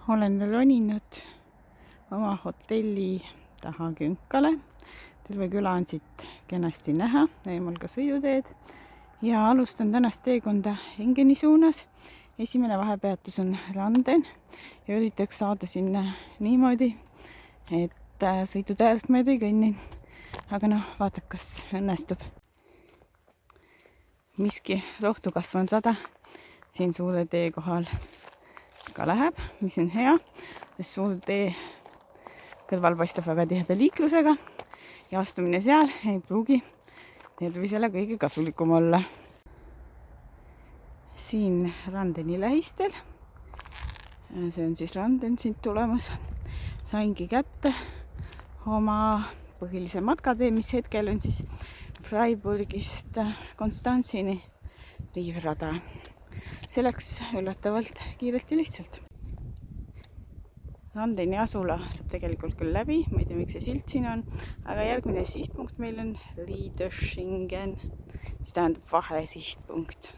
Olen roninud oma hotelli taha künkale. Terve küla on siit kenasti näha, eemal ka sõiduteed. Ja alustan tänast teekonda Engeni suunas. Esimene vahepeatus on Landen ja üritaks saada sinna niimoodi, et sõidutäelt mööda ei kõnni. Aga vaatab, kas õnnestub. Miski rohtu kasvanud rada siin suure tee kohal ka läheb, mis on hea, sest suur tee kõrval paistab väga tiheda liiklusega ja astumine seal ei pruugi tervisele kõige kasulikum olla. Siin Randeni lähistel, see on siis Randen siit tulemas, saingi kätte oma põhilise matkatee, mis hetkel on siis Freiburgist Konstantsini viiv rada. See läks üllatavalt kiirelt ja lihtsalt. Randeni asula saab tegelikult küll läbi, ma ei tea, miks see silt siin on, aga järgmine sihtpunkt meil on Liederschingen, mis tähendab vahesihtpunkt.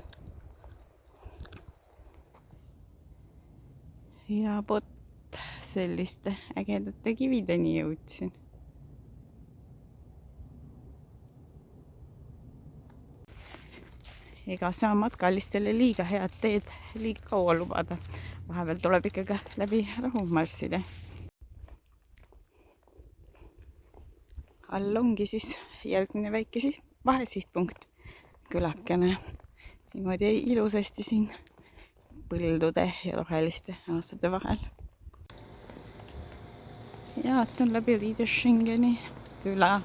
Ja selliste ägedate kivideni jõudsin. Ega saa matkalistele liiga head teed liiga kaua lubada. Vahepeal tuleb ikkagi läbi rahu marssida. All ongi siis järgmine väike vahesihtpunkt. Külakene niimoodi ilusasti siin põldude ja roheliste aastate vahel. Ja astun läbi Liederschingeni küla.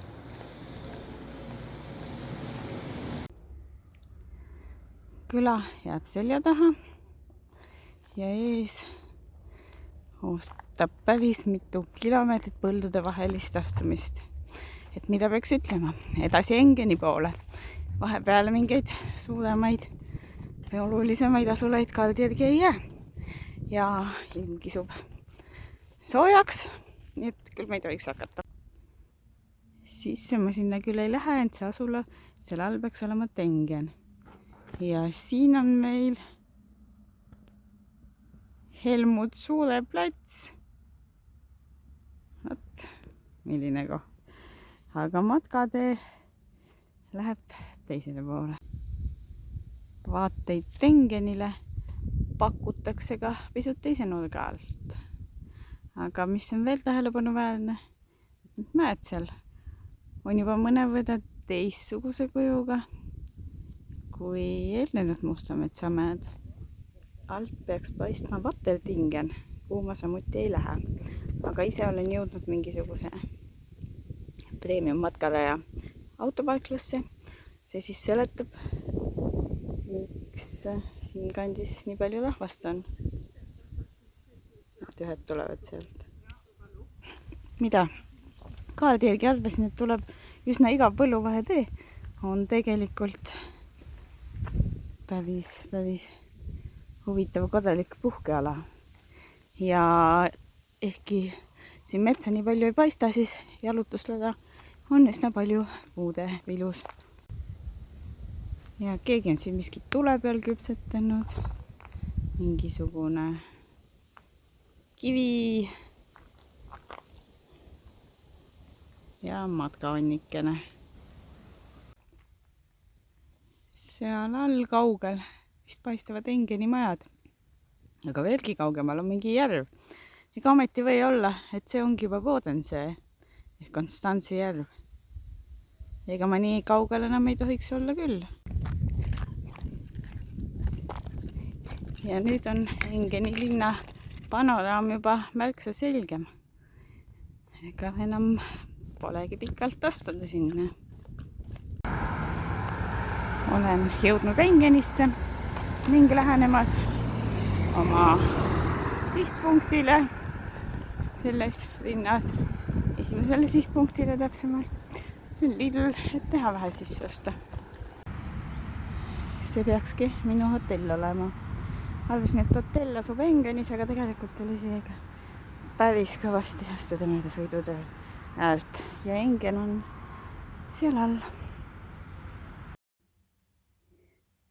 Küla jääb selja taha ja ees oostab päris mitu kilomeetrit põldude vahelist astumist. Et mida peaks ütlema? Edasi Engeni poole. Vahepeale mingeid suuremaid ja olulisemaid asulaid kaldi järgi ei jää. Ja ilm kisub soojaks, nii et küll ma ei tohiks hakata. Sisse ma sinna küll ei lähe, ent see asula, selle all peaks olema Tengen. Ja siin on meil Helmut Suure plats. Võt, milline koht. Aga matkatee läheb teisele poole. Vaateid Tengenile pakutakse ka pisut teise nurga alt. Aga mis on veel tähelepanuväärne? Mäed seal on juba mõnevõrra teistsuguse kujuga kui eelnenud Mustametsamäed. Alt peaks paistma Vatteltingen, kuhu ma samuti ei lähe. Aga ise olen jõudnud mingisuguse premium matkaraja autoparklasse. See siis seletab, miks siin kandis nii palju rahvast on. Ühed tulevad sealt. Mida? Kaardi järgi arvasin, et tuleb üsna iga põlluvahetee. On tegelikult päris huvitav korralik puhkeala. Ja ehkki siin metsa nii palju ei paista, siis jalutuslada on üsna palju puude vilus. Ja keegi on siin miskit tule peal küpsetanud. Mingisugune kivi ja matkaonnikene. Seal all kaugel vist paistavad Engeni majad. Aga veelgi kaugemal on mingi järv. Ega ometi või olla, et see ongi juba Bodensee ehk Konstantsi järv. Ega ma nii kaugel enam ei tohiks olla küll. Ja nüüd on Engeni linna panoraam juba märksa selgem. Ega enam polegi pikalt astuda sinna. Olen jõudnud Engenisse ning lähenemas oma sihtpunktile selles linnas. Esimesele sihtpunktile täpsemalt. See on Lidl, et teha vähe sisse osta. See peakski minu hotell olema. Arvasin, et hotell asub Engenis, aga tegelikult oli see päris kõvasti astuda mööda sõidutöö äärt. Ja Engen on seal all.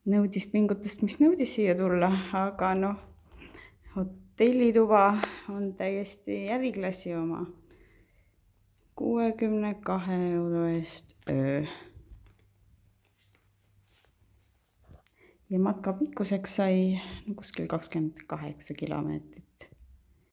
Nõudis pingutust, mis nõudis siia tulla, aga hotellituba on täiesti äriklassi oma. 62 € eest öö. Ja matka pikkuseks sai kuskil 28 kilomeetrit.